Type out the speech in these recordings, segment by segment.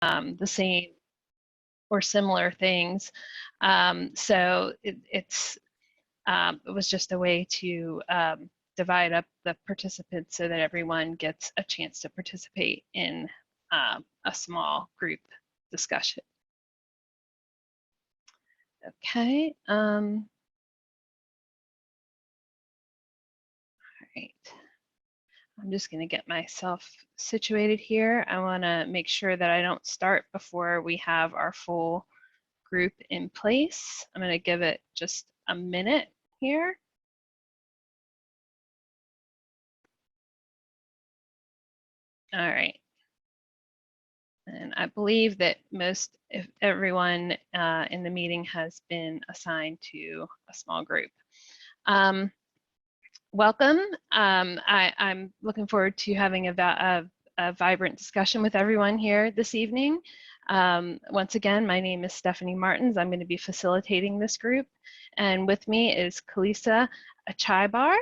the same or similar things. So it was just a way to divide up the participants so that everyone gets a chance to participate in a small group discussion. Okay. All right. I'm just going to get myself situated here. I want to make sure that I don't start before we have our full group in place. I'm going to give it just a minute here. All right. And I believe that if everyone in the meeting has been assigned to a small group. Welcome. I'm looking forward to having a vibrant discussion with everyone here this evening. Once again, my name is Stephanie Martins. I'm going to be facilitating this group. And with me is Kalisa Achaibar,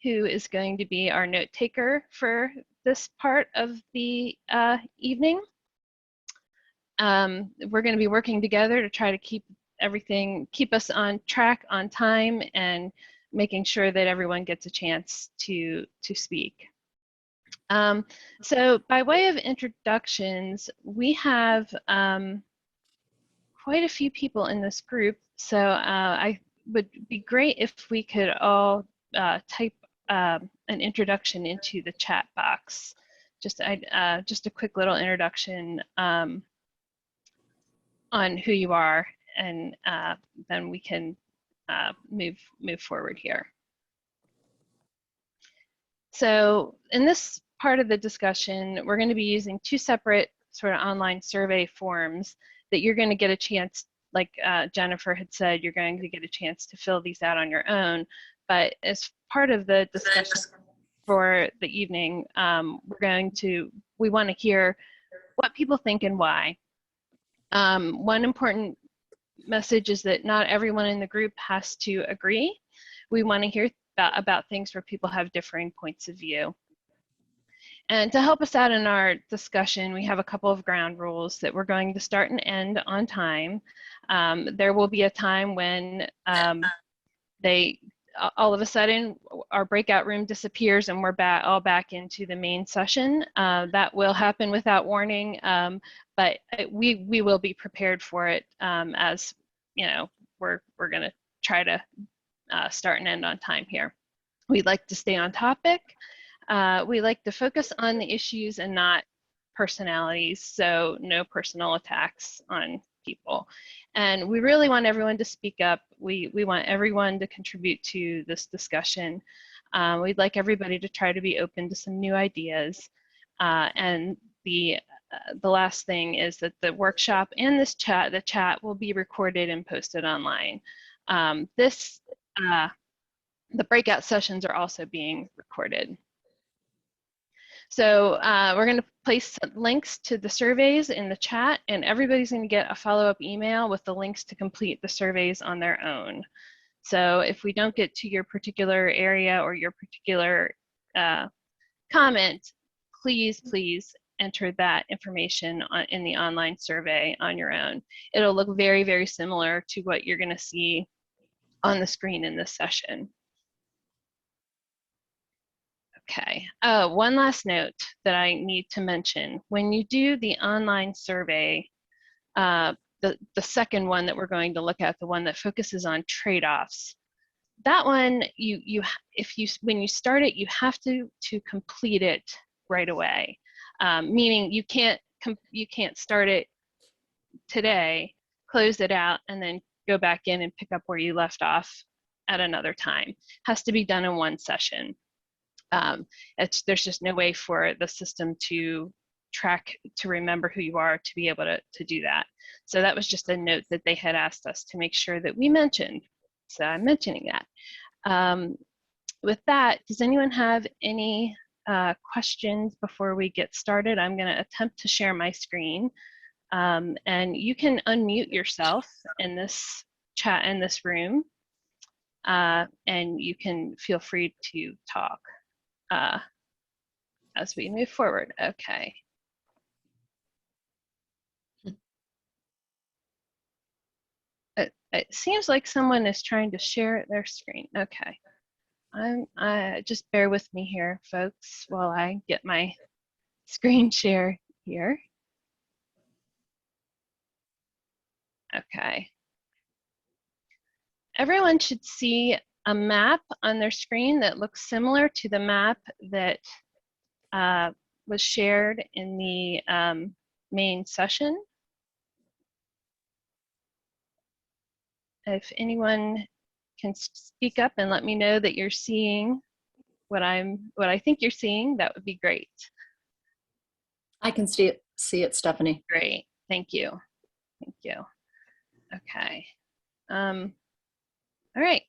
who is going to be our note taker for this part of the evening. We're going to be working together to try to keep us on track, on time, and making sure that everyone gets a chance to speak. So by way of introductions, we have quite a few people in this group. So I would be great if we could all type an introduction into the chat box. Just a quick little introduction on who you are, and then we can move forward here. So in this part of the discussion, we're going to be using two separate sort of online survey forms that you're going to get a chance, like Jennifer had said, you're going to get a chance to fill these out on your own. But as part of the discussion for the evening, we want to hear what people think and why. One important message is that not everyone in the group has to agree. We want to hear about things where people have differing points of view. And to help us out in our discussion, we have a couple of ground rules that we're going to start and end on time. There will be a time when all of a sudden our breakout room disappears and we're all back into the main session. That will happen without warning, but we will be prepared for it, as you know, we're going to try to start and end on time here. We'd like to stay on topic. We like to focus on the issues and not personalities, so no personal attacks on people. And we really want everyone to speak up. We want everyone to contribute to this discussion. We'd like everybody to try to be open to some new ideas. And the last thing is that the workshop and the chat will be recorded and posted online. The breakout sessions are also being recorded. So we're going to place links to the surveys in the chat, and everybody's going to get a follow-up email with the links to complete the surveys on their own. So if we don't get to your particular area or your particular comment, please enter that information in the online survey on your own. It'll look very, very similar to what you're going to see on the screen in this session. Okay, one last note that I need to mention. When you do the online survey, the second one that we're going to look at, the one that focuses on trade-offs, that one, when you start it, you have to complete it right away. Meaning you can't start it today, close it out, and then go back in and pick up where you left off at another time. It has to be done in one session. There's just no way for the system to remember who you are to be able to do that. So that was just a note that they had asked us to make sure that we mentioned. So I'm mentioning that. With that, does anyone have any questions before we get started? I'm going to attempt to share my screen. And you can unmute yourself in this chat in this room, and you can feel free to talk as we move forward. Okay. It seems like someone is trying to share their screen. Okay. Just bear with me here, folks, while I get my screen share here. Okay. Everyone should see a map on their screen that looks similar to the map that was shared in the main session. If anyone can speak up and let me know that you're seeing what I think you're seeing, that would be great. I can see it, Stephanie. Great, thank you. Thank you. Okay. All right.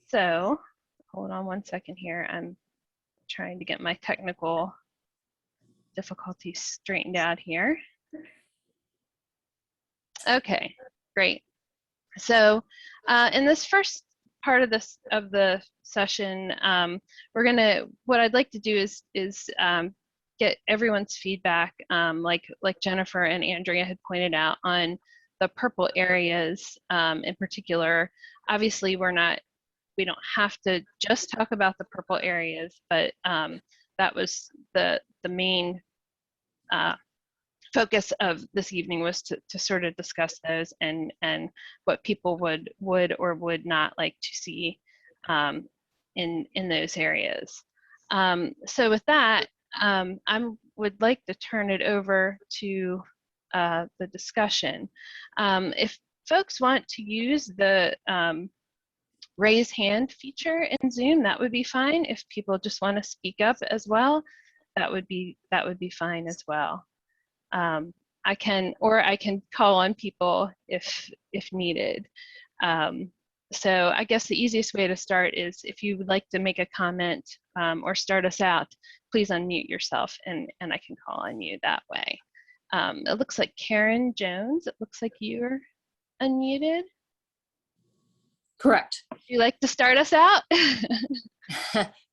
So hold on one second here. I'm trying to get my technical difficulties straightened out here. Okay, great. So in this first part of the session, what I'd like to do is get everyone's feedback, like Jennifer and Andrea had pointed out, on the purple areas in particular. Obviously, we don't have to just talk about the purple areas, but that was the main focus of this evening, was to sort of discuss those and what people would or would not like to see in those areas. So with that, I would like to turn it over to the discussion. If folks want to use the raise hand feature in Zoom, that would be fine. If people just want to speak up as well, that would be fine as well. I can call on people if needed. So I guess the easiest way to start is, if you would like to make a comment or start us out, please unmute yourself and I can call on you that way. It looks like Karen Jones, it looks like you're unmuted. Correct. Would you like to start us out?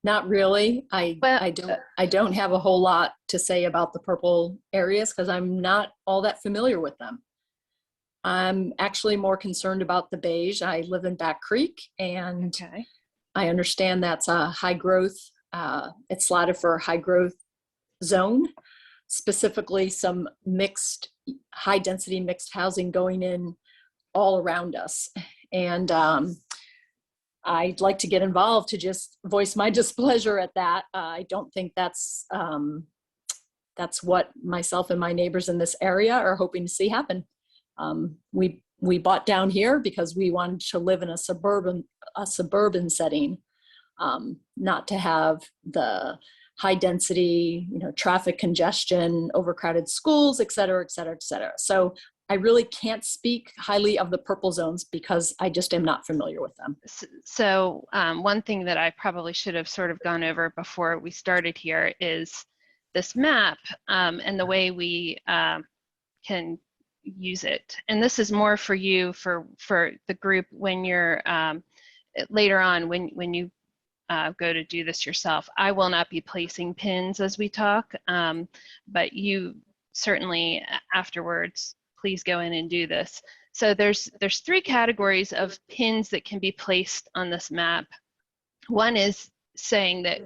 Not really. I don't have a whole lot to say about the purple areas because I'm not all that familiar with them. I'm actually more concerned about the beige. I live in Back Creek, and okay. I understand that's a high growth, it's slotted for a high growth zone, specifically some mixed, high density mixed housing going in all around us. And I'd like to get involved to just voice my displeasure at that. I don't think that's what myself and my neighbors in this area are hoping to see happen. We bought down here because we wanted to live in a suburban setting, not to have the high density, traffic congestion, overcrowded schools, et cetera, et cetera, et cetera. So I really can't speak highly of the purple zones because I just am not familiar with them. So one thing that I probably should have sort of gone over before we started here is this map and the way we can use it. And this is more for you, for the group, when you're later on, when you go to do this yourself. I will not be placing pins as we talk, but you certainly afterwards, please go in and do this. So there's 3 categories of pins that can be placed on this map. One is saying that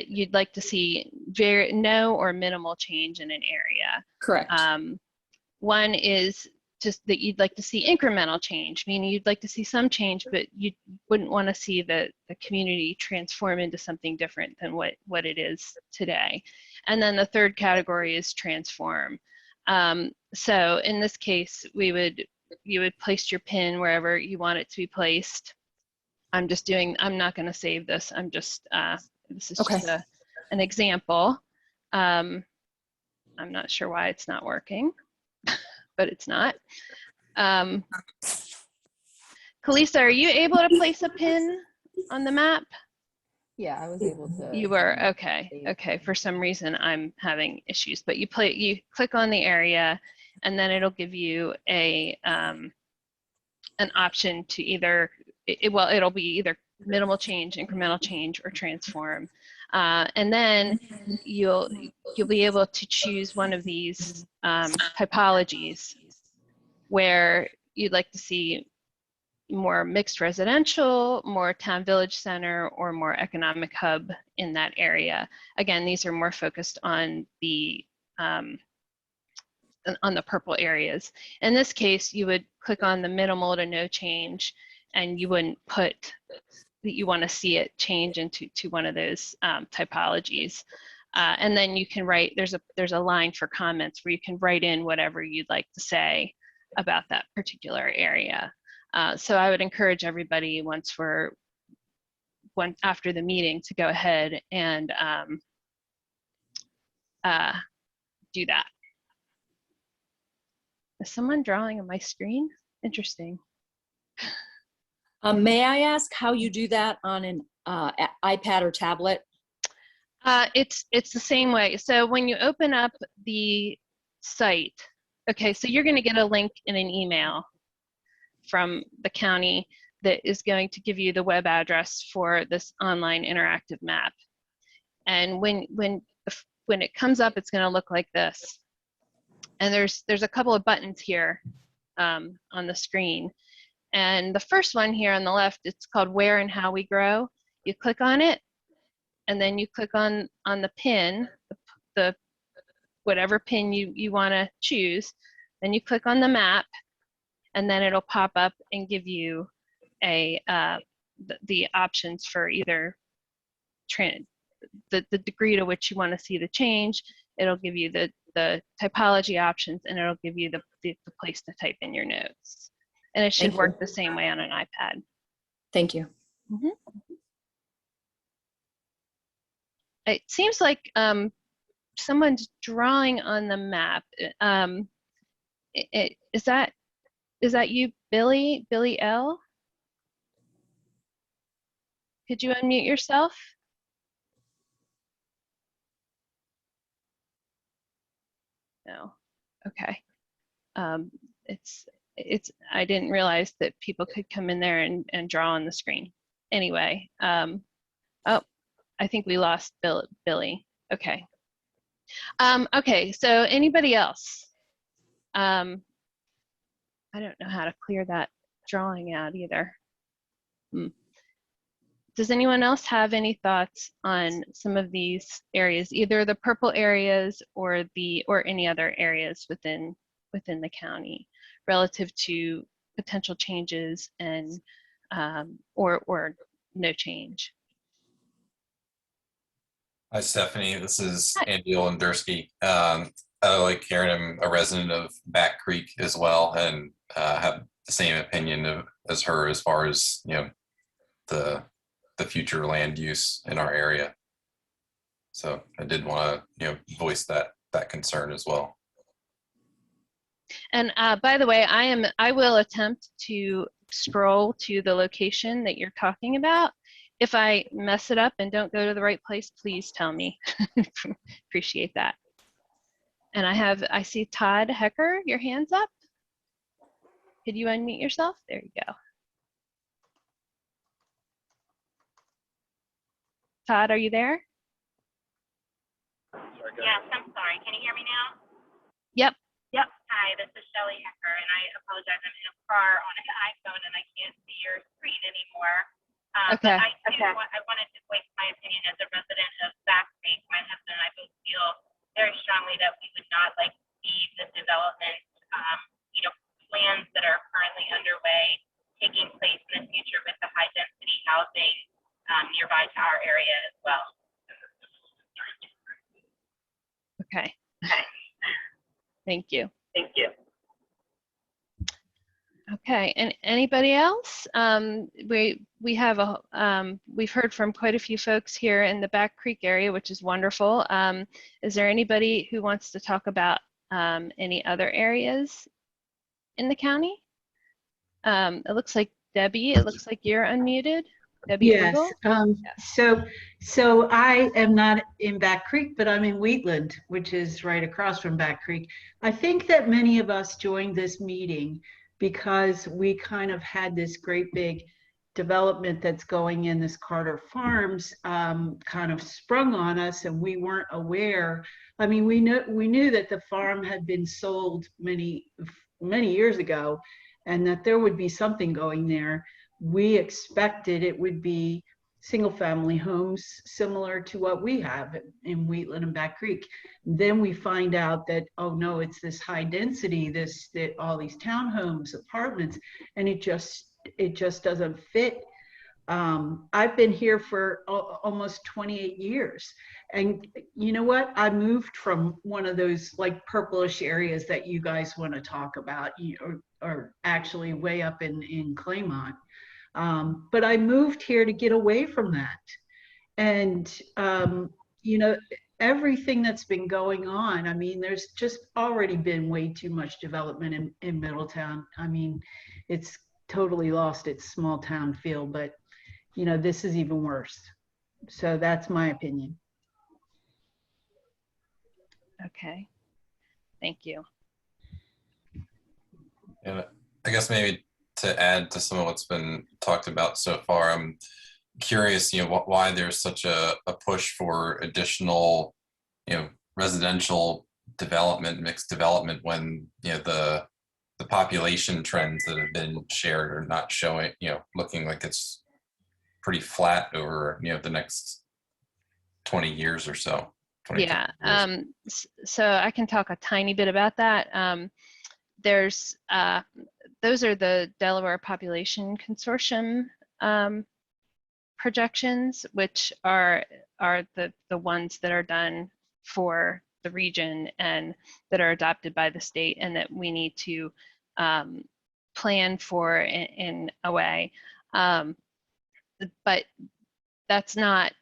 you'd like to see no or minimal change in an area. Correct. One is just that you'd like to see incremental change, meaning you'd like to see some change, but you wouldn't want to see the community transform into something different than what it is today. And then the third category is transform. So in this case, you would place your pin wherever you want it to be placed. I'm not going to save this. This is okay. Just an example. I'm not sure why it's not working, but it's not. Kalisa, are you able to place a pin on the map? Yeah, I was able to. You were, okay. Okay, for some reason I'm having issues, but you click on the area and then it'll give you an option to either, it'll be either minimal change, incremental change, or transform. And then you'll be able to choose one of these typologies where you'd like to see more mixed residential, more town village center, or more economic hub in that area. Again, these are more focused on the purple areas. In this case, you would click on the minimal to no change, and you wouldn't put that you want to see it change into one of those typologies. And then you can write, there's a line for comments where you can write in whatever you'd like to say about that particular area. So I would encourage everybody after the meeting to go ahead and do that. Is someone drawing on my screen? Interesting. May I ask how you do that on an iPad or tablet? It's the same way. So when you open up the site, okay, so you're going to get a link in an email from the county that is going to give you the web address for this online interactive map. And when it comes up, it's going to look like this. And there's a couple of buttons here on the screen. And the first one here on the left, it's called Where and How We Grow. You click on it, and then you click on the pin, the whatever pin you want to choose. Then you click on the map, and then it'll pop up and give you the options for either the degree to which you want to see the change. It'll give you the typology options, and it'll give you the place to type in your notes. And it should work the same way on an iPad. Thank you. Mm-hmm. It seems like someone's drawing on the map. Is that you, Billy L? Could you unmute yourself? No. Okay. I didn't realize that people could come in there and draw on the screen. Anyway, oh, I think we lost Billy. Okay. Okay, so anybody else? I don't know how to clear that drawing out either. Does anyone else have any thoughts on some of these areas, either the purple areas or any other areas within the county relative to potential changes and or no change? Hi, Stephanie. This is Andy Olendersky. Like Karen, I'm a resident of Back Creek as well, and have the same opinion as her as far as the future land use in our area. So I did want to voice that concern as well. And by the way, I will attempt to scroll to the location that you're talking about. If I mess it up and don't go to the right place, please tell me. Appreciate that. And I see Todd Hecker, your hand's up. Could you unmute yourself? There you go. Todd, are you there? Yes, I'm sorry. Can you hear me now? Yep. Yep. Hi, this is Shelly Hecker, and I apologize. I'm in a car on an iPhone, and I can't see your screen anymore. Okay. But I wanted to voice my opinion as a resident of Back Creek. My husband and I both feel very strongly that we would not like to see the development, plans that are currently underway taking place in the future with the high density housing nearby to our area as well. Okay. Thank you. Thank you. Okay, and anybody else? We have we've heard from quite a few folks here in the Back Creek area, which is wonderful. Is there anybody who wants to talk about any other areas in the county? It looks like Debbie. It looks like you're unmuted. Debbie Yes. Google? So I am not in Back Creek, but I'm in Wheatland, which is right across from Back Creek. I think that many of us joined this meeting because we kind of had this great big development that's going in, this Carter Farms kind of sprung on us, and we weren't aware. I mean, we knew that the farm had been sold many years ago, and that there would be something going there. We expected it would be single family homes similar to what we have in Wheatland and Back Creek. Then we find out that, oh no, it's this high density, that all these townhomes, apartments, and it just doesn't fit. I've been here for almost 28 years. And you know what? I moved from one of those like purplish areas that you guys want to talk about, or actually way up in Claymont. But I moved here to get away from that. And, you know, everything that's been going on, I mean, there's just already been way too much development in Middletown. I mean, it's totally lost its small town feel, but, you know, this is even worse. So that's my opinion. Okay, thank you. And I guess maybe to add to some of what's been talked about so far, I'm curious, why there's such a push for additional, residential development, mixed development, when, the population trends that have been shared are not showing, looking like it's pretty flat over, the next 20 years or so. Yeah, so I can talk a tiny bit about that. There's those are the Delaware Population Consortium projections, which are the ones that are done for the region and that are adopted by the state, and that we need to plan for in a way. But that's not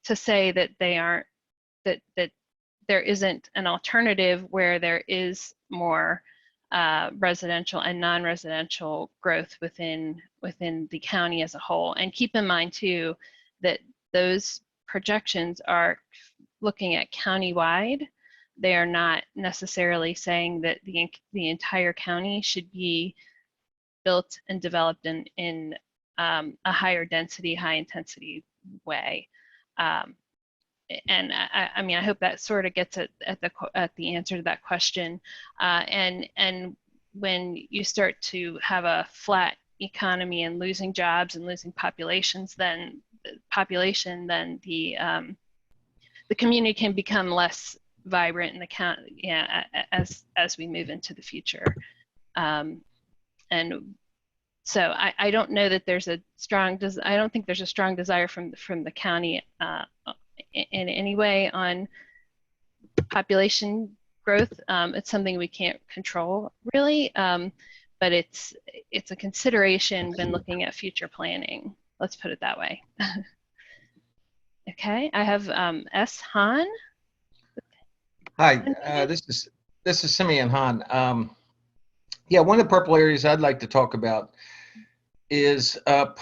to say that they aren't, that there isn't an alternative where there is more residential and non-residential growth within the county as a whole. And keep in mind too that those projections are looking at countywide. They are not necessarily saying that the entire county should be built and developed in a higher density, high intensity way. And I mean, I hope that sort of gets at the answer to that question. And when you start to have a flat economy and losing jobs and losing populations, then the community can become less vibrant in the county, yeah, as we move into the future. And so I don't know that there's a strong I don't think there's a strong desire from the county in any way on population growth. It's something we can't control really, but it's a consideration when looking at future planning. Let's put it that way. Okay, I have S. Hahn. Hi, this is Simeon Hahn. Yeah, one of the purple areas I'd like to talk about is up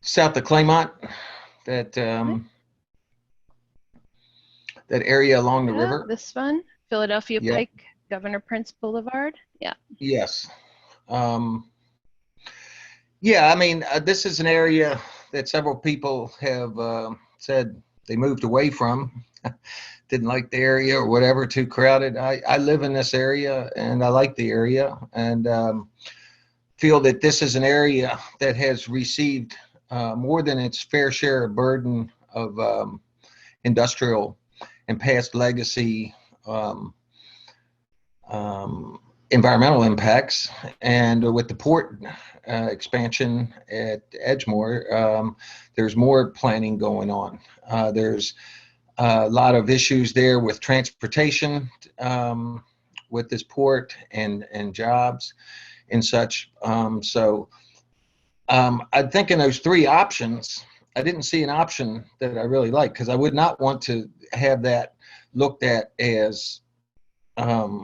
south of Claymont, that area along the river. This one, Philadelphia Yeah. Pike, Governor Prince Boulevard. Yeah. Yes. Yeah, I mean, this is an area that several people have said they moved away from. Didn't like the area or whatever, too crowded. I live in this area and I like the area, and feel that this is an area that has received more than its fair share of burden of industrial and past legacy environmental impacts. And with the port expansion at Edgemoor, there's more planning going on. There's a lot of issues there with transportation with this port and jobs and such. So I think in those three options, I didn't see an option that I really like, because I would not want to have that looked at as, I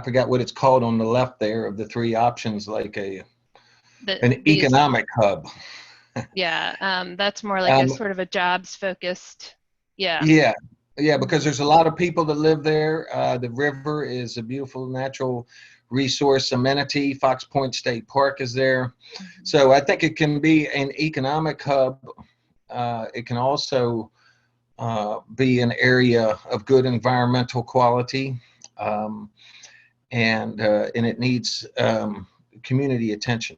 forgot what it's called on the left there of the three options, like an economic hub. Yeah, that's more like a sort of a jobs focused. Yeah. Yeah, because there's a lot of people that live there. The river is a beautiful natural resource amenity. Fox Point State Park is there. Mm-hmm. So I think it can be an economic hub. It can also be an area of good environmental quality. and it needs community attention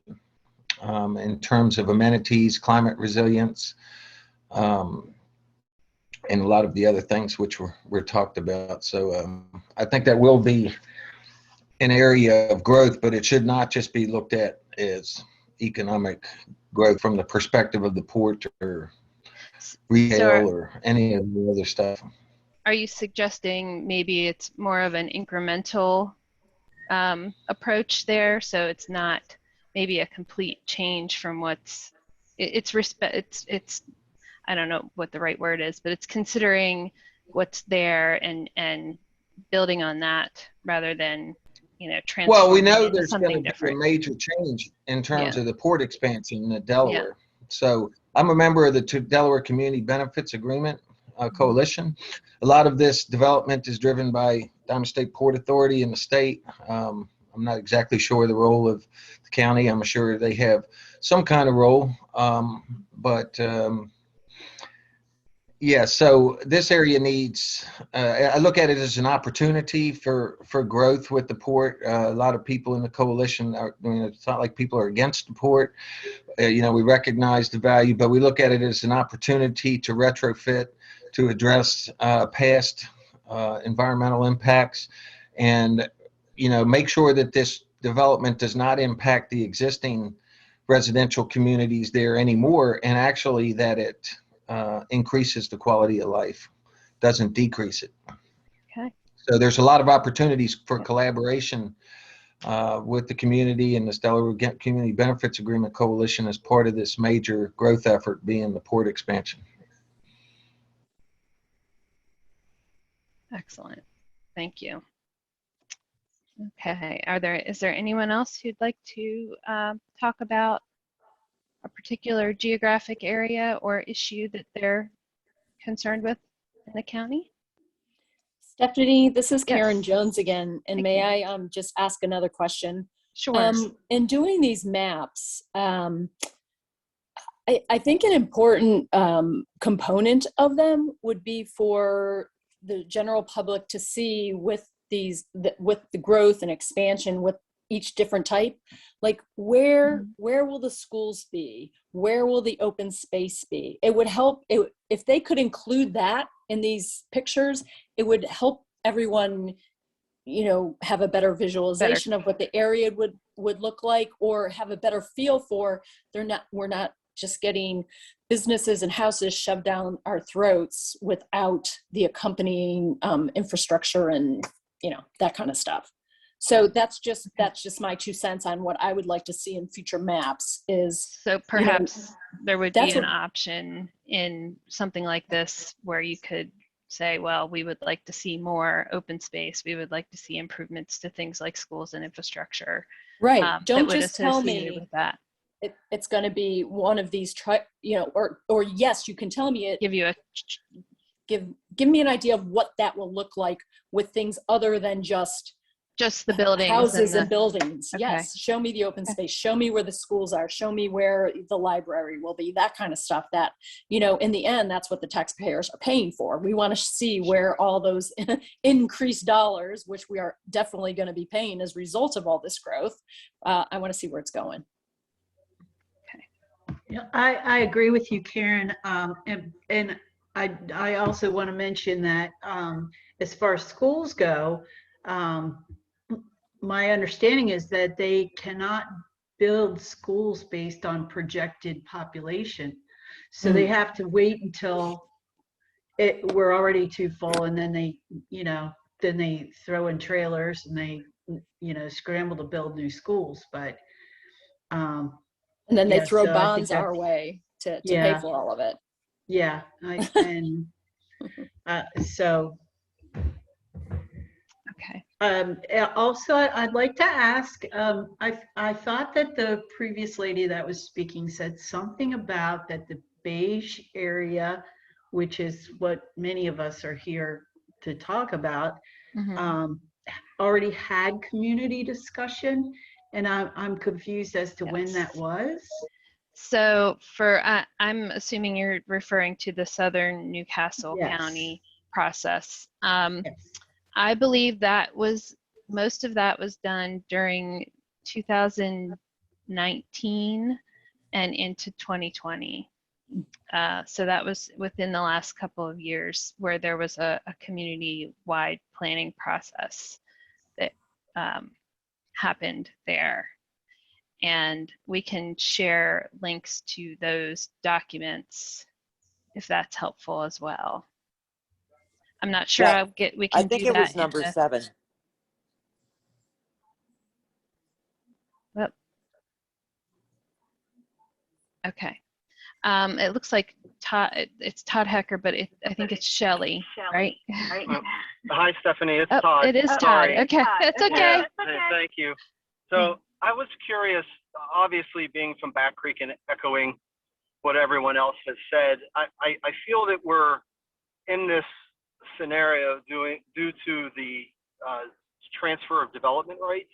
in terms of amenities, climate resilience, and a lot of the other things which were talked about. So I think that will be an area of growth, but it should not just be looked at as economic growth from the perspective of the port or retail or any of the other stuff. Are you suggesting maybe it's more of an incremental approach there, so it's not maybe a complete change from what's it's I don't know what the right word is, but it's considering what's there and building on that rather than, you know, Well, we transforming know it into there's going to something be a different. major change in terms Yeah. of the port expansion in Delaware. So I'm a member of the Delaware Community Benefits Agreement Coalition. A lot of this development is driven by Diamond State Port Authority and the state. I'm not exactly sure the role of the county. I'm sure they have some kind of role, but yeah, so this area needs, I look at it as an opportunity for growth with the port. A lot of people in the coalition are, I mean, it's not like people are against the port. You know, we recognize the value, but we look at it as an opportunity to retrofit, to address past environmental impacts, and, you know, make sure that this development does not impact the existing residential communities there anymore, and actually that it increases the quality of life, doesn't decrease it. Okay. So there's a lot of opportunities for collaboration with the community and the Delaware Community Benefits Agreement Coalition as part of this major growth effort being the port expansion. Excellent. Thank you. Okay. Is there anyone else who'd like to talk about a particular geographic area or issue that they're concerned with in the county? Stephanie, this is Karen Yes. Jones again, and Hi, may Karen. I just ask another question? Sure. In doing these maps, I think an important component of them would be for the general public to see with with the growth and expansion with each different type, like where will the schools be? Where will the open space be? It would help if they could include that in these pictures. It would help everyone, you know, have a better visualization of what the area would look like, or have a better feel for we're not just getting businesses and houses shoved down our throats without the accompanying infrastructure and, you know, that kind of stuff. So that's just my 2 cents on what I would like to see in future maps is. So perhaps there would be an what, option in something like this where you could say, well, we would like to see more open space. We would like to see improvements to things like schools and infrastructure. right. Don't that would just tell associate me with that. it's going to be one of these, you know, or yes, you can tell me it. Give you a Give me an idea of what that will look like with things other than just the buildings, houses and buildings. Okay. Yes, show me the open space, show me where the schools are, show me where the library will be, that kind of stuff. That, you know, in the end, that's what the taxpayers are paying for. We want to see where all those increased dollars, which we are definitely going to be paying as a result of all this growth, I want to see where it's going. Yeah, I agree with you, Karen. And I also want to mention that as far as schools go, my understanding is that they cannot build schools based on projected population. So they have to wait until we're already too full, and then they, you know, then they throw in trailers and they, you know, scramble to build new schools. But and then they throw bonds our way to pay for all of it. Yeah, so. Okay. Also, I'd like to ask, I thought that the previous lady that was speaking said something about that the beige area, which is what many of us are here to talk about, already had community discussion, and I'm confused as to when that was. So I'm assuming you're referring to the Southern Newcastle County process. Yes. I believe that was most of that was done during 2019 and into 2020. So that was within the last couple of years where there was a community-wide planning process that happened there. And we can share links to those documents if that's helpful as well. I'm not sure Yeah, we I can think do it that was number 7. Well, okay. It looks like it's Todd Hecker, but I think it's Shelley, right? Hi, Stephanie. It's Oh, Todd. it is Todd. Sorry. Okay, that's okay. Yeah, thank you. So I was curious, obviously being from Back Creek and echoing what everyone else has said, I feel that we're in this scenario due to the transfer of development rights.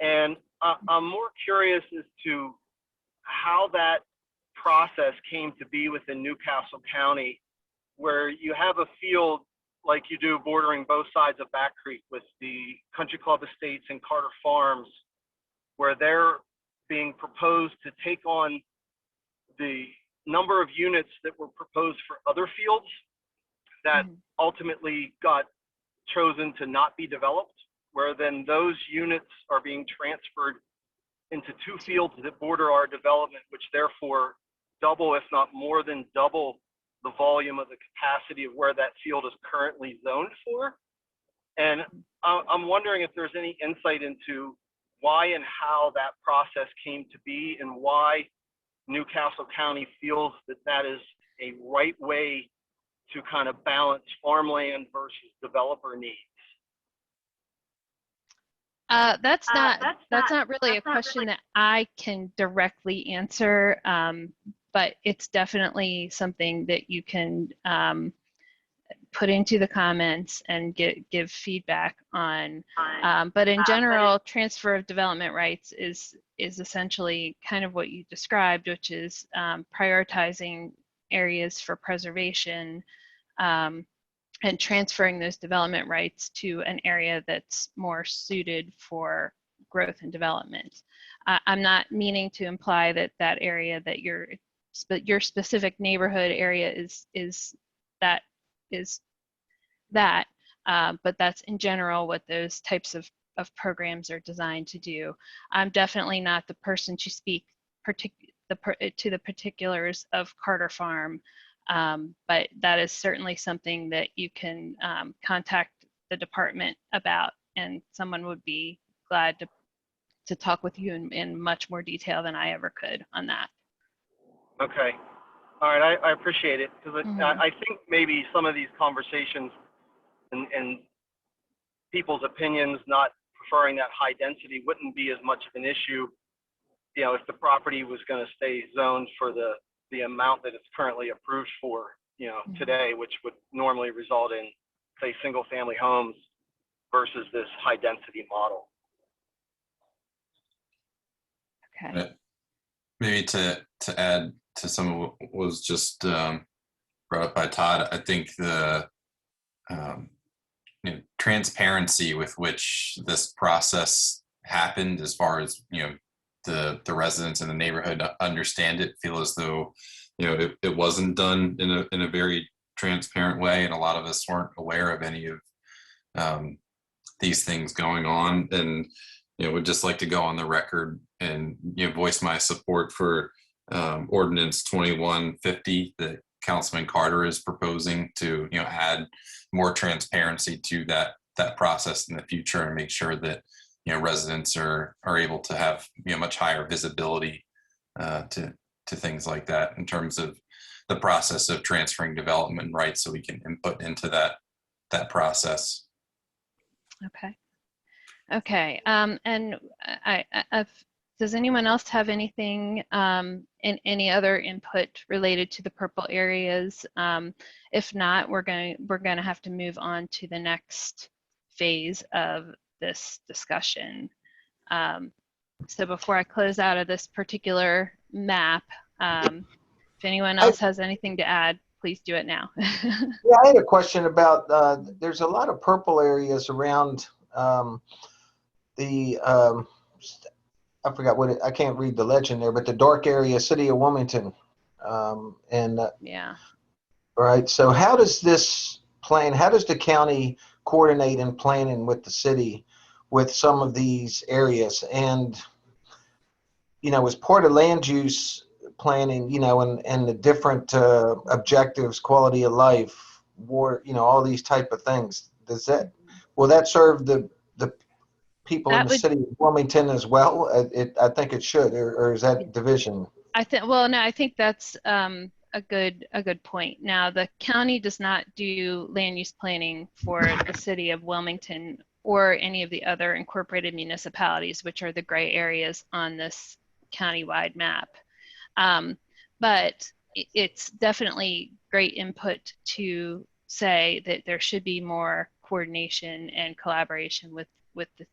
And I'm more curious as to how that process came to be within Newcastle County, where you have a field like you do bordering both sides of Back Creek with the Country Club Estates and Carter Farms, where they're being proposed to take on the number of units that were proposed for other fields that ultimately got chosen to not be developed, where then those units are being transferred into 2 fields that border our development, which therefore double, if not more than double, the volume of the capacity of where that field is currently zoned for. And I'm wondering if there's any insight into why and how that process came to be, and why Newcastle County feels that that is a right way to kind of balance farmland versus developer needs. That's not really a question that I can directly answer, but it's definitely something that you can put into the comments and give feedback on. But in general, transfer of development rights is essentially kind of what you described, which is prioritizing areas for preservation and transferring those development rights to an area that's more suited for growth and development. I'm not meaning to imply that that area that your specific neighborhood area is that, but that's in general what those types of programs are designed to do. I'm definitely not the person to speak to the particulars of Carter Farm, but that is certainly something that you can contact the department about, and someone would be glad to talk with you in much more detail than I ever could on that. Okay. All right. I appreciate it, because I think maybe some of these conversations and people's opinions not preferring that high density wouldn't be as much of an issue, you know, if the property was going to stay zoned for the amount that it's currently approved for, you know, today, which would normally result in, say, single family homes versus this high density model. Okay. Maybe to add to some of what was just brought up by Todd, I think the transparency with which this process happened, as far as the residents in the neighborhood understand it, feel as though it wasn't done in a very transparent way, and a lot of us weren't aware of any of these things going on. And would just like to go on the record and voice my support for ordinance 2150 that Councilman Carter is proposing to add more transparency to that process in the future, and make sure that residents are able to have much higher visibility to things like that in terms of the process of transferring development rights, so we can input into that process. Okay. And does anyone else have anything in any other input related to the purple areas? If not, we're going to have to move on to the next phase of this discussion. So before I close out of this particular map, if anyone else has anything to add, please do it now. Yeah, I had a question about, there's a lot of purple areas around the I forgot what I can't read the legend there, but the dark area, city of Wilmington, and Yeah. right. So how does this plan? How does the county coordinate in planning with the city with some of these areas? And as part of land use planning, and the different objectives, quality of life, war, all these type of things. Will that serve the people in That the would, city of Wilmington as well? I think it should, or is that division? I think, well, no, I think that's a good point. Now, the county does not do land use planning for the city of Wilmington or any of the other incorporated municipalities, which are the gray areas on this countywide map. But it's definitely great input to say that there should be more coordination and collaboration with the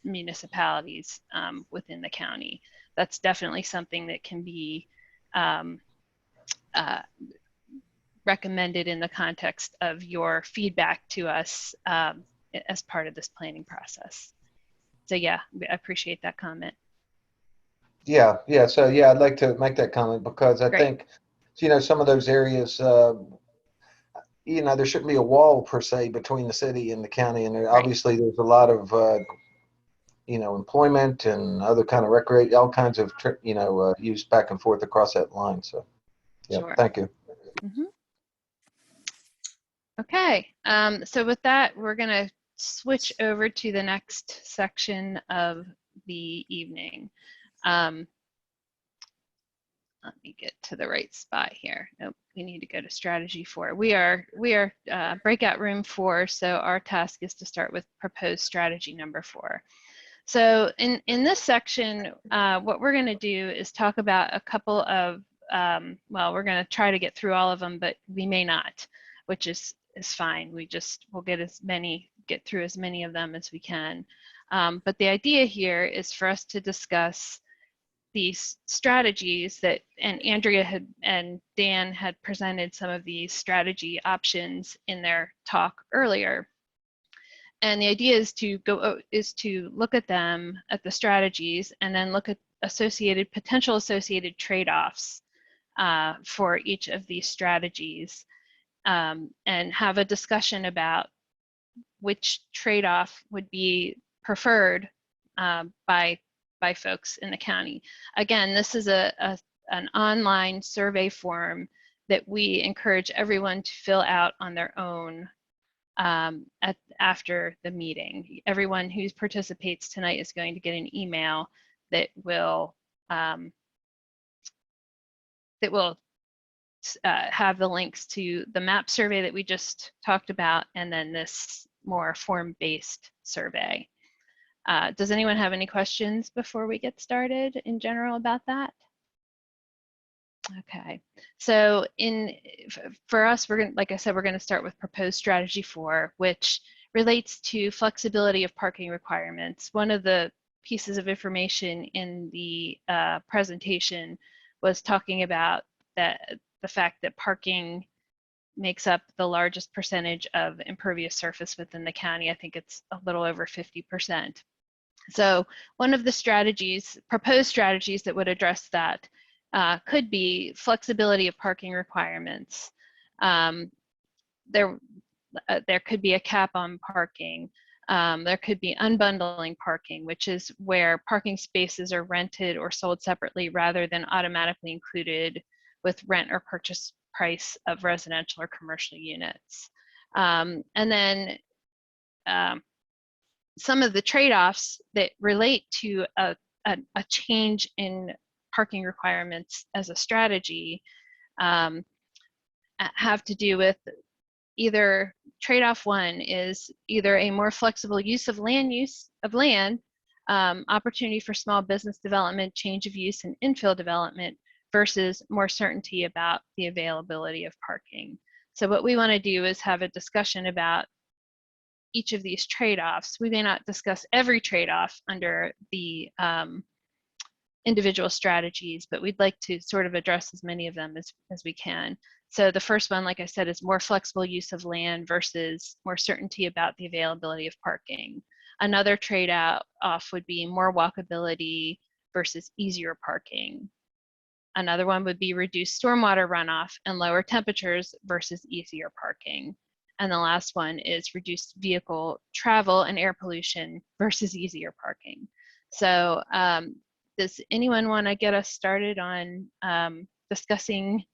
municipalities within the county. That's definitely something that can be recommended in the context of your feedback to us as part of this planning process. So yeah, I appreciate that comment. Yeah. So yeah, I'd like to make that comment because I think, some of those areas, there shouldn't be a wall per se between the city and the county, and obviously there's a lot of employment and other kind of recreate, all kinds of use back and forth across that line. So yeah, Sure. Thank you. Mm-hmm. Okay, so with that, we're going to switch over to the next section of the evening. Let me get to the right spot here. Nope, we need to go to strategy 4. We are breakout room 4, so our task is to start with proposed strategy number 4. So in this section, what we're going to do is talk about a couple of, well, we're going to try to get through all of them, but we may not, which is fine. We'll get through as many of them as we can. But the idea here is for us to discuss these strategies and Andrea and Dan had presented some of these strategy options in their talk earlier. And the idea is to look at them, at the strategies, and then look at potential associated trade-offs for each of these strategies, and have a discussion about which trade-off would be preferred by folks in the county. Again, this is an online survey form that we encourage everyone to fill out on their own after the meeting. Everyone who participates tonight is going to get an email that will have the links to the map survey that we just talked about, and then this more form-based survey. Does anyone have any questions before we get started in general about that? Okay, so for us, like I said, we're going to start with proposed strategy 4, which relates to flexibility of parking requirements. One of the pieces of information in the presentation was talking about the fact that parking makes up the largest percentage of impervious surface within the county. I think it's a little over 50%. So one of the proposed strategies that would address that could be flexibility of parking requirements. There could be a cap on parking. There could be unbundling parking, which is where parking spaces are rented or sold separately rather than automatically included with rent or purchase price of residential or commercial units. And then some of the trade-offs that relate to a change in parking requirements as a strategy have to do with either trade-off 1 is either a more flexible use of land, opportunity for small business development, change of use, and infill development versus more certainty about the availability of parking. So what we want to do is have a discussion about each of these trade-offs. We may not discuss every trade-off under the individual strategies, but we'd like to sort of address as many of them as we can. So the first one, like I said, is more flexible use of land versus more certainty about the availability of parking. Another trade-off would be more walkability versus easier parking. Another one would be reduced stormwater runoff and lower temperatures versus easier parking. And the last one is reduced vehicle travel and air pollution versus easier parking. So does anyone want to get us started on discussing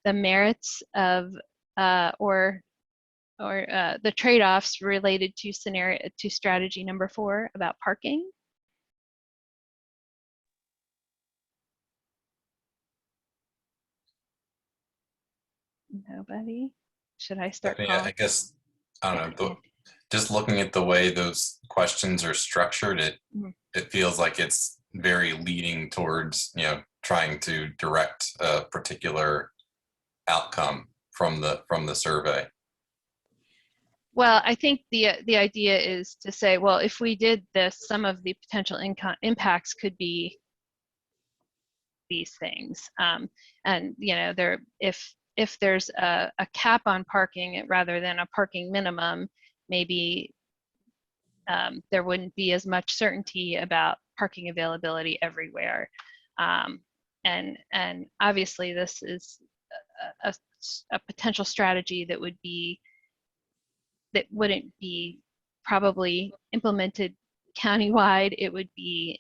the merits of or the trade-offs related to strategy number 4 about parking? Nobody? Should I start calling? I guess, I don't know, just looking at the way those questions are structured, it feels like it's very leading towards, trying to direct a particular outcome from the survey. Well, I think the idea is to say, well, if we did this, some of the potential impacts could be these things. And if there's a cap on parking rather than a parking minimum, maybe there wouldn't be as much certainty about parking availability everywhere. And obviously this is a potential strategy that wouldn't be probably implemented countywide. It would be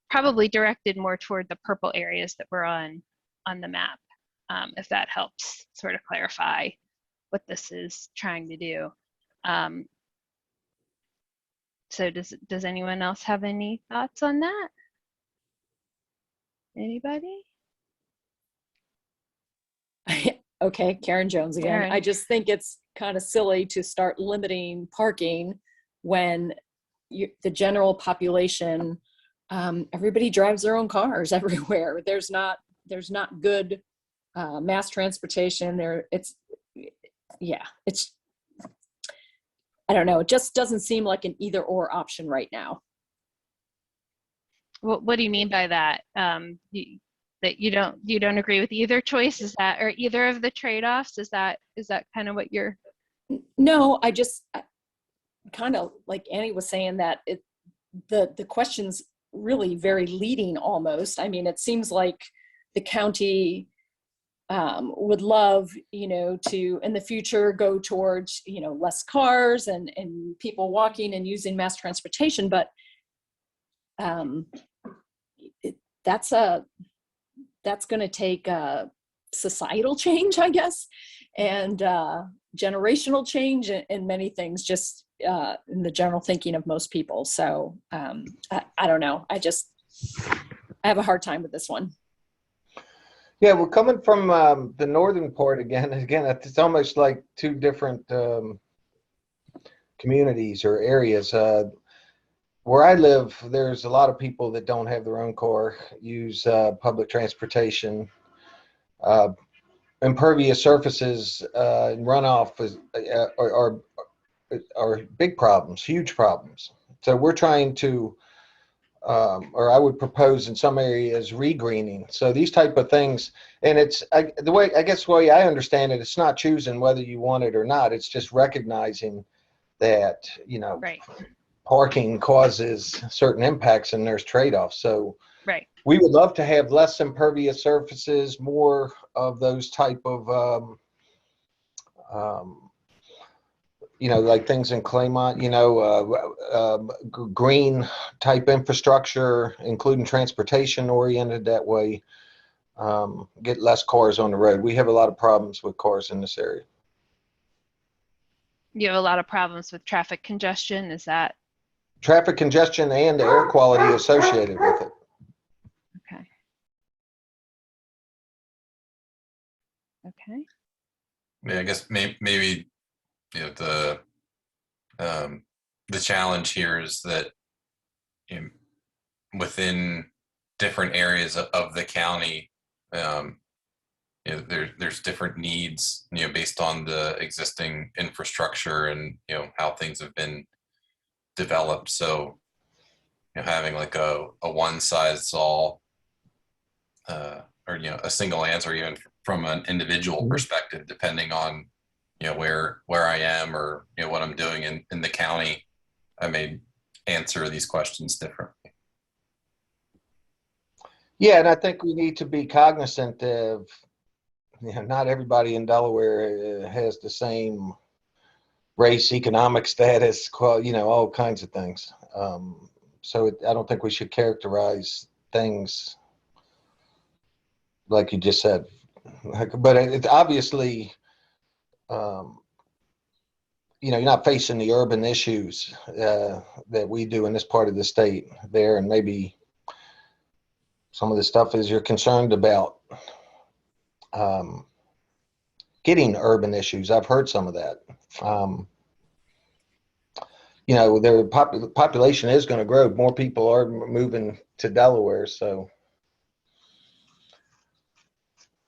probably directed more toward the purple areas that were on the map, if that helps sort of clarify what this is trying to do. So does anyone else have any thoughts on that? Anybody? Okay, Karen Jones again. Karen. I just think it's kind of silly to start limiting parking when the general population, everybody drives their own cars everywhere. There's not good mass transportation there. I don't know. It just doesn't seem like an either or option right now. What do you mean by that? That you don't agree with either choice? Is that, or either of the trade-offs? Is that kind of what you're? No, I kind of like Annie was saying that the question's really very leading almost. I mean, it seems like the county would love, to in the future go towards, less cars and people walking and using mass transportation, but that's going to take societal change, I guess, and generational change and many things just in the general thinking of most people. So I don't know. I have a hard time with this one. Yeah, we're coming from the northern part again. It's almost like two different communities or areas. Where I live, there's a lot of people that don't have their own car, use public transportation. Impervious surfaces and runoff are big problems, huge problems. So we're trying to, or I would propose in some areas, regreening. So these type of things, and the way I understand it, it's not choosing whether you want it or not. It's just recognizing that, Right. Parking causes certain impacts and there's trade-offs. So Right. we would love to have less impervious surfaces, more of those type of, like things in Claymont, green type infrastructure, including transportation oriented that way, get less cars on the road. We have a lot of problems with cars in this area. You have a lot of problems with traffic congestion. Is that? Traffic congestion and the air quality associated with it. Okay. Yeah, I guess maybe the challenge here is that within different areas of the county, there's different needs, based on the existing infrastructure and how things have been developed. So having like a one size all or a single answer even from an individual perspective, depending on where I am or what I'm doing in the county. I may answer these questions differently. Yeah, and I think we need to be cognizant of, not everybody in Delaware has the same race, economic status, all kinds of things. So I don't think we should characterize things like you just said. But it's obviously, you're not facing the urban issues that we do in this part of the state there, and maybe some of the stuff is you're concerned about getting urban issues. I've heard some of that. The population is going to grow. More people are moving to Delaware, so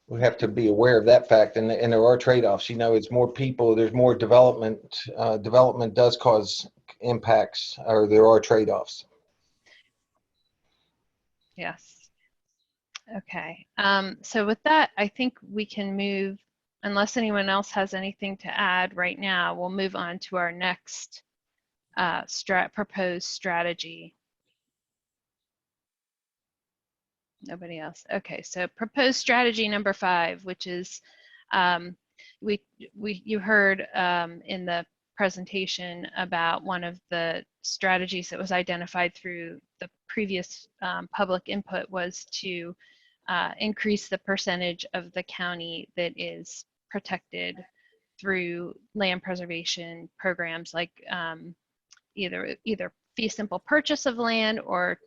we have to be aware of that fact. And there are trade-offs. It's more people. There's more development. Development does cause impacts, or there are trade-offs. Yes. Okay. So with that, I think we can move, unless anyone else has anything to add right now, we'll move on to our next proposed strategy. Nobody else. Okay, so proposed strategy number 5, which is you heard in the presentation about one of the strategies that was identified through the previous public input was to increase the percentage of the county that is protected through land preservation programs like either fee simple purchase of land or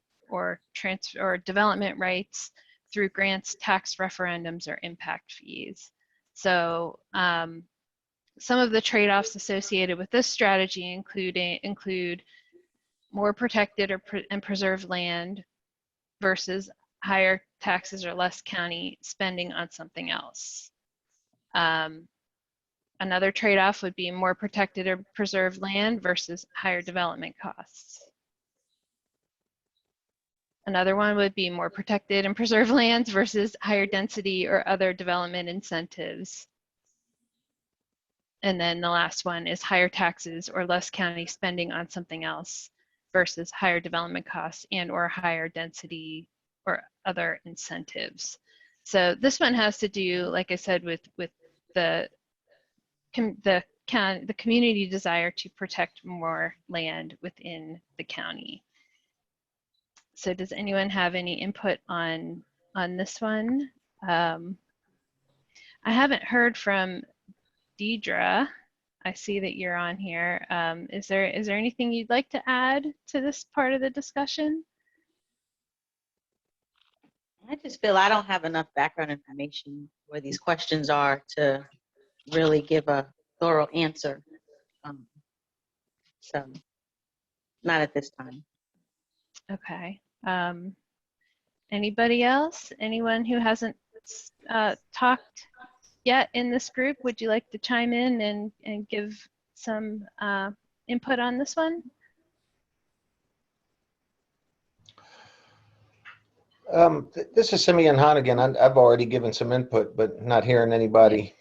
transfer or development rights through grants, tax referendums, or impact fees. So some of the trade-offs associated with this strategy include more protected and preserved land versus higher taxes or less county spending on something else. Another trade-off would be more protected or preserved land versus higher development costs. Another one would be more protected and preserved lands versus higher density or other development incentives. And then the last one is higher taxes or less county spending on something else versus higher development costs and or higher density or other incentives. So this one has to do, like I said, with the community desire to protect more land within the county. So does anyone have any input on this one? I haven't heard from Deidre. I see that you're on here. Is there anything you'd like to add to this part of the discussion? I just feel I don't have enough background information where these questions are to really give a thorough answer. So not at this time. Okay. Anybody else? Anyone who hasn't talked yet in this group, would you like to chime in and give some input on this one? This is Simeon Hahn again. I've already given some input, but not hearing anybody.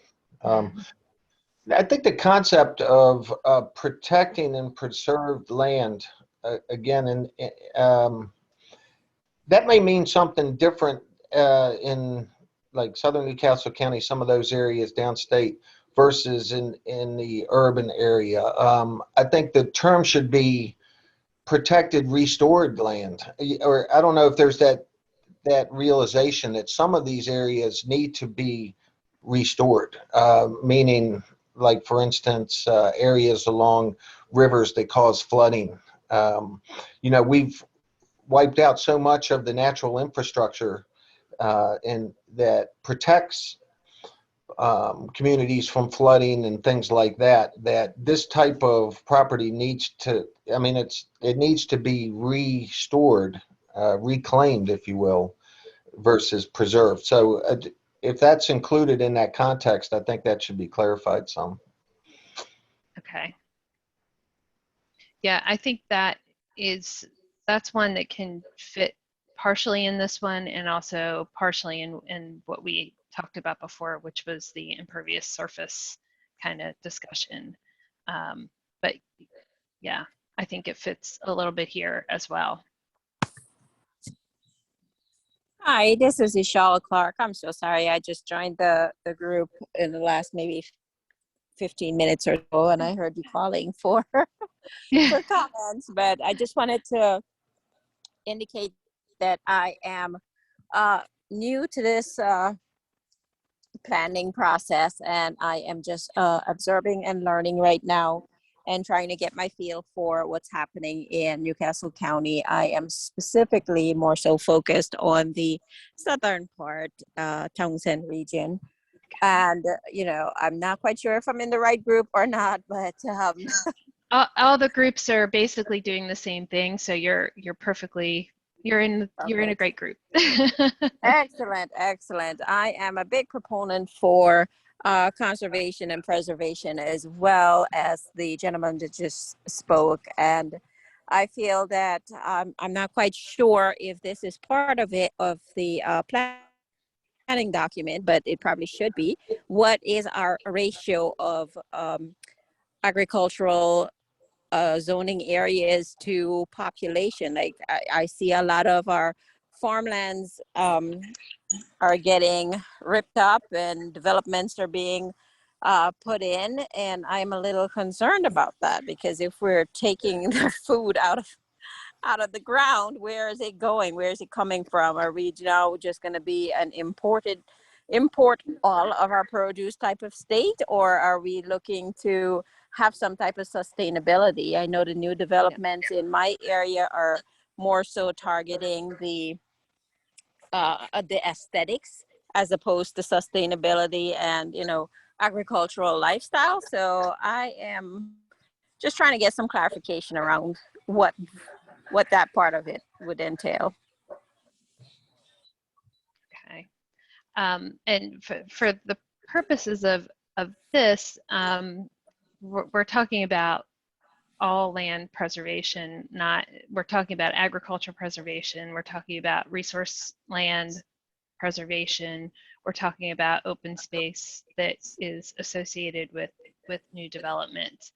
I think the concept of protecting and preserved land, again, and that may mean something different in like southern Newcastle County, some of those areas downstate, versus in the urban area. I think the term should be protected, restored land, or I don't know if there's that realization that some of these areas need to be restored, meaning like, for instance, areas along rivers that cause flooding. We've wiped out so much of the natural infrastructure and that protects communities from flooding and things like that, that this type of property needs to, it needs to be restored, reclaimed, if you will, versus preserved. So if that's included in that context, I think that should be clarified some. Okay. Yeah, I think that's one that can fit partially in this one and also partially in what we talked about before, which was the impervious surface kind of discussion. But yeah, I think it fits a little bit here as well. Hi, this is Ishala Clark. I'm so sorry. I just joined the group in the last maybe 15 minutes or so, and I heard you calling for for comments. But I just wanted to indicate that I am new to this planning process, and I am just observing and learning right now and trying to get my feel for what's happening in Newcastle County. I am specifically more so focused on the southern part, Townsend region. And, you know, I'm not quite sure if I'm in the right group or not, but all the groups are basically doing the same thing, so you're perfectly, you're in a great group. excellent, excellent. I am a big proponent for conservation and preservation, as well as the gentleman that just spoke. And I feel that I'm not quite sure if this is part of it, of the planning document, but it probably should be. What is our ratio of agricultural zoning areas to population? Like I see a lot of our farmlands are getting ripped up and developments are being put in, and I'm a little concerned about that, because if we're taking the food out of the ground, where is it going? Where is it coming from? Are we now just going to be an import all of our produce type of state, or are we looking to have some type of sustainability? I know the new developments in my area are more so targeting the aesthetics as opposed to sustainability and, you know, agricultural lifestyle. So I am just trying to get some clarification around what that part of it would entail. Okay. And for the purposes of this, we're talking about all land preservation, we're talking about agricultural preservation, we're talking about resource land preservation, we're talking about open space that is associated with new development.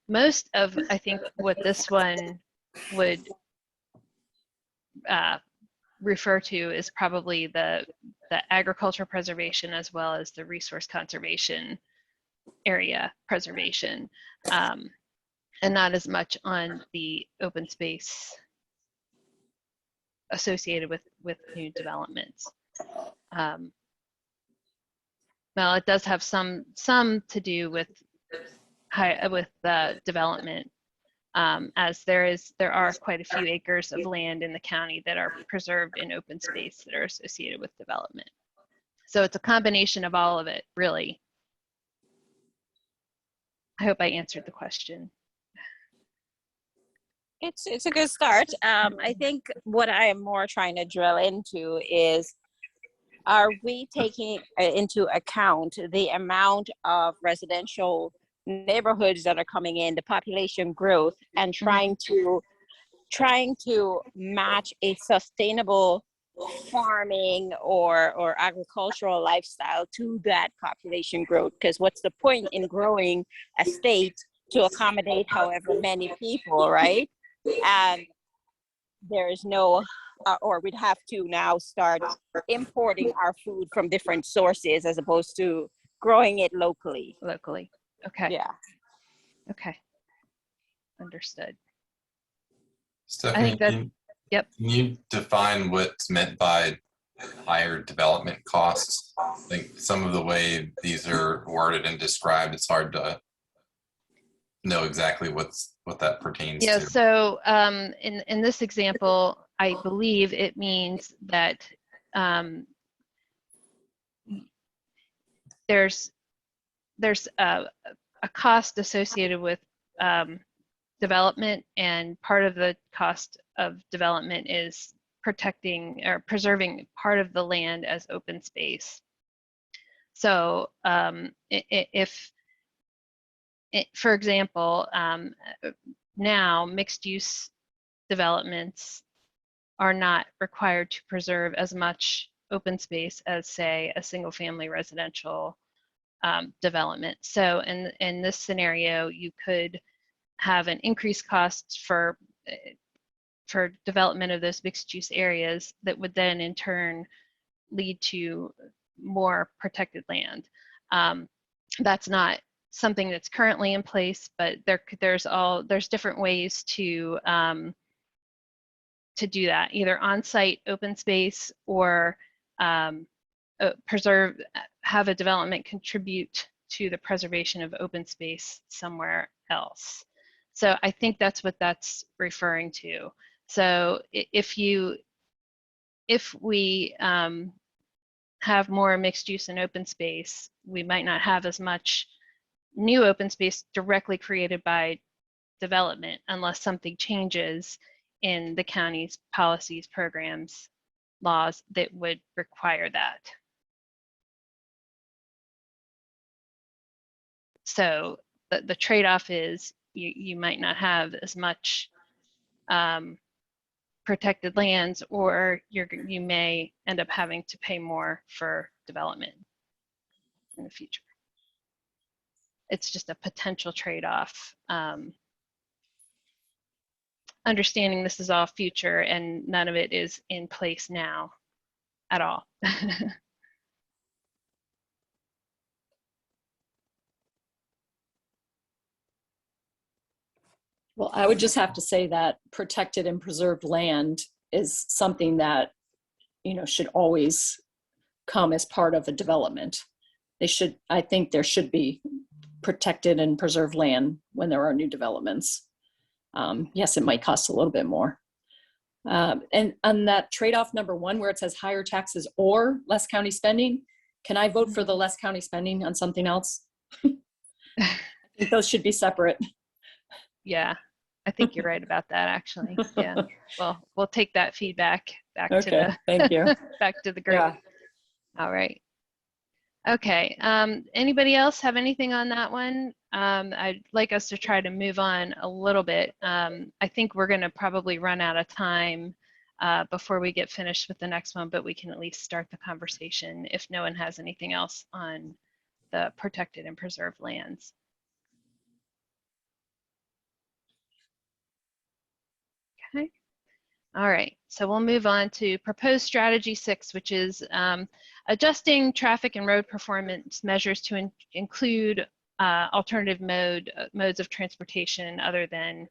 Most of, I think, what this one would refer to is probably the agricultural preservation as well as the resource conservation area preservation, and not as much on the open space associated with new developments. Well, it does have some to do with development, as there are quite a few acres of land in the county that are preserved in open space that are associated with development. So it's a combination of all of it, really. I hope I answered the question. It's a good start. I think what I am more trying to drill into is, are we taking into account the amount of residential neighborhoods that are coming in, the population growth, and trying to match a sustainable farming or agricultural lifestyle to that population growth? Because what's the point in growing a state to accommodate however many people, right? And there is no, or we'd have to now start importing our food from different sources as opposed to growing it locally. Okay. Yeah. Okay. Understood. Stephanie, yep. Can you define what's meant by higher development costs? I think some of the way these are worded and described, it's hard to know exactly what that pertains Yeah, to. so in this example, I believe it means that there's a cost associated with development, and part of the cost of development is protecting or preserving part of the land as open space. So if for example, now mixed use developments are not required to preserve as much open space as, say, a single family residential development. So in this scenario, you could have an increased cost for development of those mixed use areas that would then in turn lead to more protected land. That's not something that's currently in place, but there's different ways to do that, either on-site open space or have a development contribute to the preservation of open space somewhere else. So I think that's what that's referring to. So if we have more mixed use and open space, we might not have as much new open space directly created by development unless something changes in the county's policies, programs, laws that would require that. So the trade-off is you might not have as much protected lands, or you may end up having to pay more for development in the future. It's just a potential trade-off. Understanding this is all future and none of it is in place now at all. Well, I would just have to say that protected and preserved land is something that, should always come as part of a development. I think there should be protected and preserved land when there are new developments. Yes, it might cost a little bit more. And on that trade-off number 1, where it says higher taxes or less county spending, can I vote for the less county spending on something else? I think those should be separate. Yeah, I think you're right about that, actually. Yeah. Well, we'll take that feedback back to the thank you. back to the group. Yeah. All right. Okay. Anybody else have anything on that one? I'd like us to try to move on a little bit. I think we're going to probably run out of time before we get finished with the next one, but we can at least start the conversation if no one has anything else on the protected and preserved lands. Okay. All right, so we'll move on to proposed strategy 6, which is adjusting traffic and road performance measures to include alternative modes of transportation other than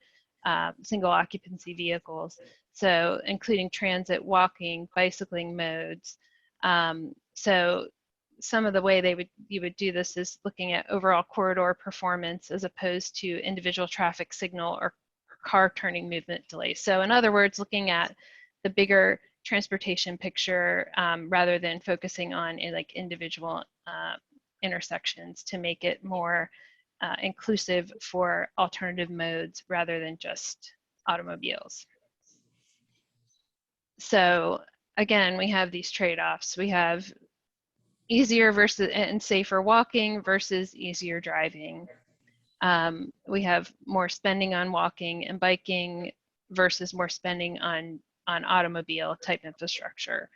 single occupancy vehicles. So including transit, walking, bicycling modes. So some of the way you would do this is looking at overall corridor performance as opposed to individual traffic signal or car turning movement delays. So in other words, looking at the bigger transportation picture rather than focusing on like individual intersections to make it more inclusive for alternative modes rather than just automobiles. So again, we have these trade-offs. We have easier versus and safer walking versus easier driving. We have more spending on walking and biking versus more spending on automobile type infrastructure.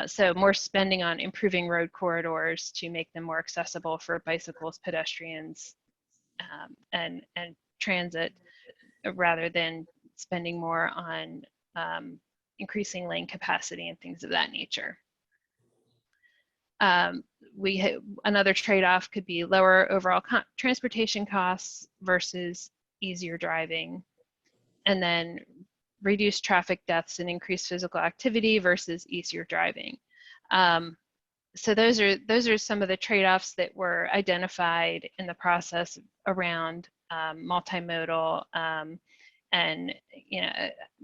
So more spending on improving road corridors to make them more accessible for bicycles, pedestrians, and transit, rather than spending more on increasing lane capacity and things of that nature. Another trade-off could be lower overall transportation costs versus easier driving, and then reduce traffic deaths and increase physical activity versus easier driving. So those are some of the trade-offs that were identified in the process around multimodal and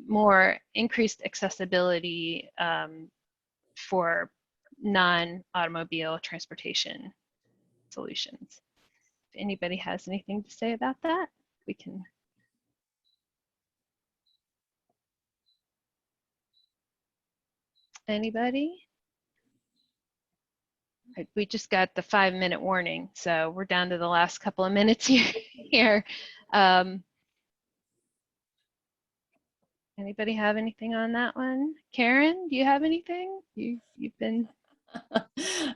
more increased accessibility for non-automobile transportation solutions. If anybody has anything to say about that, we can. Anybody? We just got the 5-minute warning, so we're down to the last couple of minutes here. Anybody have anything on that one? Karen, do you have anything? You've been.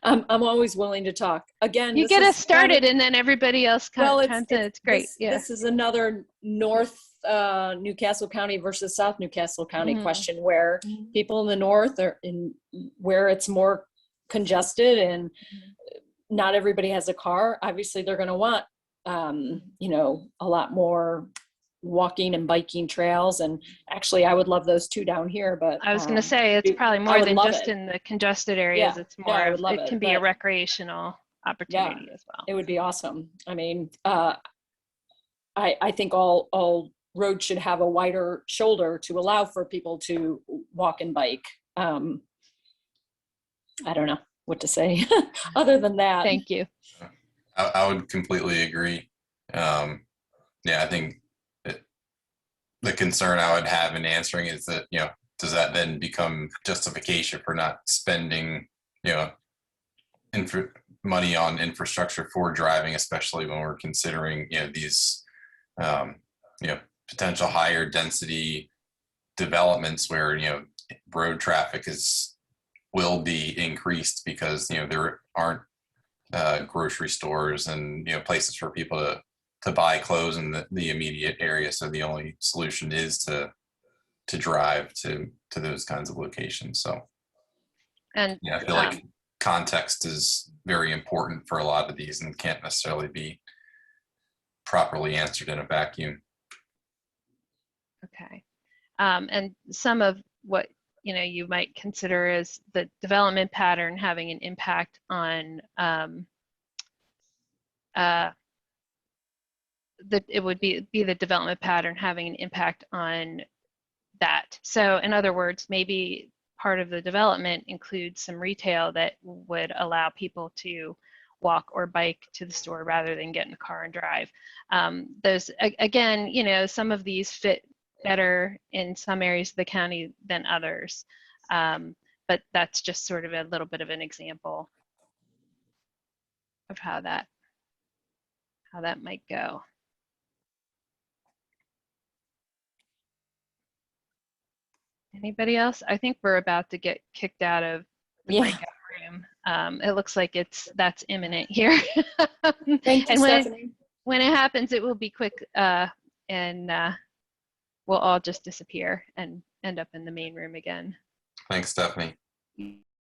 I'm always willing to talk. Again, You this get is us started, kind of, and then everybody else well, chimes in. It's great. Yeah. this is another North Newcastle County versus South Newcastle County Mhm. question, where Mhm. people in the north are in where it's more congested and not everybody has a car. Obviously, they're going to want a lot more walking and biking trails. And actually, I would love those too down here. But I was going to say it's probably I more would than love just it. in the congested areas. Yeah. It's Yeah, I more would of love it it, can be a but recreational opportunity as well. it would be awesome. I mean, I think all roads should have a wider shoulder to allow for people to walk and bike. I don't know what to say other than that. Thank you. I would completely agree. Yeah, I think the concern I would have in answering is that, does that then become justification for not spending, money on infrastructure for driving, especially when we're considering, these, potential higher density developments where, road traffic will be increased because, there aren't grocery stores and, places for people to buy clothes in the immediate area. So the only solution is to drive to those kinds of locations. So And yeah, I feel like context is very important for a lot of these and can't necessarily be properly answered in a vacuum. okay. And some of what you might consider is the development pattern having an impact on it would be the development pattern having an impact on that. So in other words, maybe part of the development includes some retail that would allow people to walk or bike to the store rather than get in the car and drive. Those, again, some of these fit better in some areas of the county than others. But that's just sort of a little bit of an example of how that might go. Anybody else? I think we're about to get kicked out of the breakout room. It looks like that's imminent here. Thank you, And Stephanie. when it happens, it will be quick, and we'll all just disappear and end up in the main room again. Thanks, Stephanie.